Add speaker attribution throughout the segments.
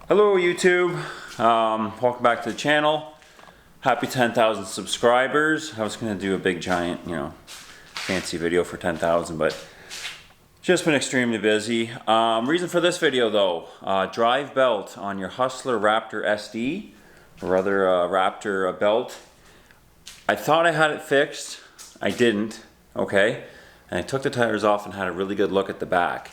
Speaker 1: Hello YouTube, welcome back to the channel. Happy 10,000 subscribers. I was going to do a big giant, fancy video for 10,000, but just been extremely busy. Reason for this video though, drive belt on your Hustler Raptor SD, or other Raptor belt. I thought I had it fixed, I didn't, okay? And I took the tires off and had a really good look at the back.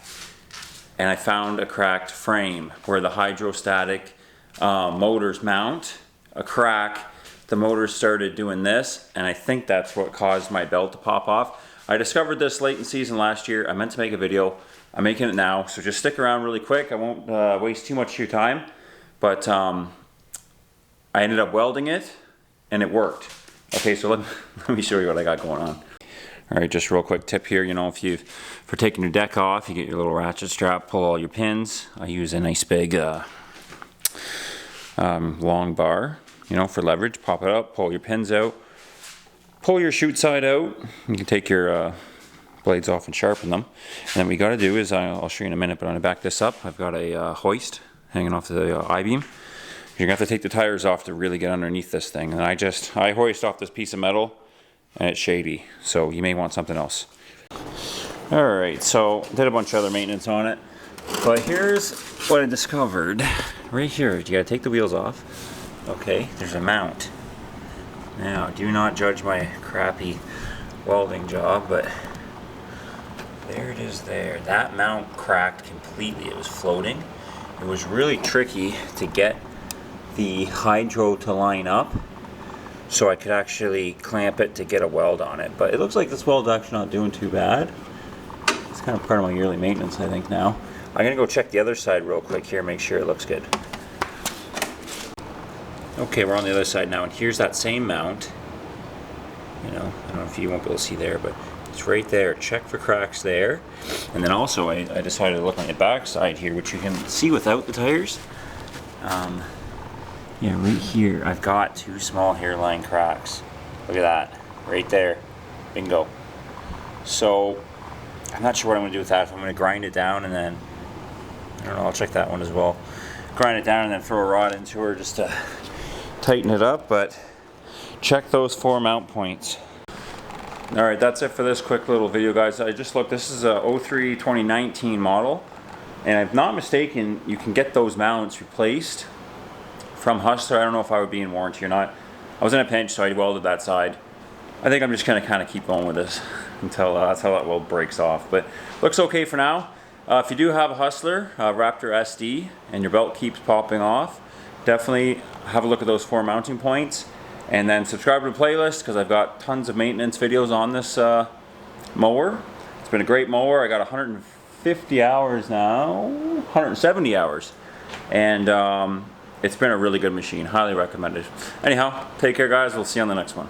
Speaker 1: And I found a cracked frame where the hydrostatic motors mount, a crack. The motors started doing this, and I think that's what caused my belt to pop off. I discovered this late in season last year. I meant to make a video. I'm making it now, so just stick around really quick. I won't waste too much of your time. But I ended up welding it, and it worked. Okay, so let me show you what I got going on. All right, just real quick tip here, for taking your deck off, you get your little ratchet strap, pull all your pins. I use a nice big long bar, for leverage. Pop it up, pull your pins out, pull your chute side out. You can take your blades off and sharpen them. And then what you gotta do is, I'll show you in a minute, but I'm gonna back this up. I've got a hoist hanging off the I-beam. You're gonna have to take the tires off to really get underneath this thing. And I hoist off this piece of metal, and it's shady, so you may want something else. Alright, so did a bunch of other maintenance on it, but here's what I discovered. Right here, you gotta take the wheels off. Okay, there's a mount. Now, do not judge my crappy welding job, but there it is there. That mount cracked completely. It was floating. It was really tricky to get the hydro to line up, so I could actually clamp it to get a weld on it. But it looks like this weld's actually not doing too bad. It's kind of part of my yearly maintenance, I think, now. I'm gonna go check the other side real quick here, make sure it looks good. Okay, we're on the other side now, and here's that same mount. I don't know if you won't be able to see there, but it's right there. Check for cracks there. And then also, I decided to look on the back side here, which you can see without the tires. Yeah, right here, I've got two small hairline cracks. Look at that, right there, bingo. So, I'm not sure what I'm gonna do with that. If I'm gonna grind it down and then, I don't know, I'll check that one as well. Grind it down and then throw a rod into her just to tighten it up, but check those 4 mount points. All right, that's it for this quick little video, guys. I just looked, this is a 03 2019 model, and if I'm not mistaken, you can get those mounts replaced from Hustler. I don't know if I would be in warranty or not. I was in a pinch, so I welded that side. I think I'm just gonna kind of keep going with this until that's how that weld breaks off. But looks okay for now. If you do have a Hustler Raptor SD and your belt keeps popping off, definitely have a look at those 4 mounting points, and then subscribe to the playlist because I've got tons of maintenance videos on this mower. It's been a great mower. I got 150 hours now, 170 hours, and it's been a really good machine. Highly recommended. Anyhow, take care, guys. We'll see you on the next one.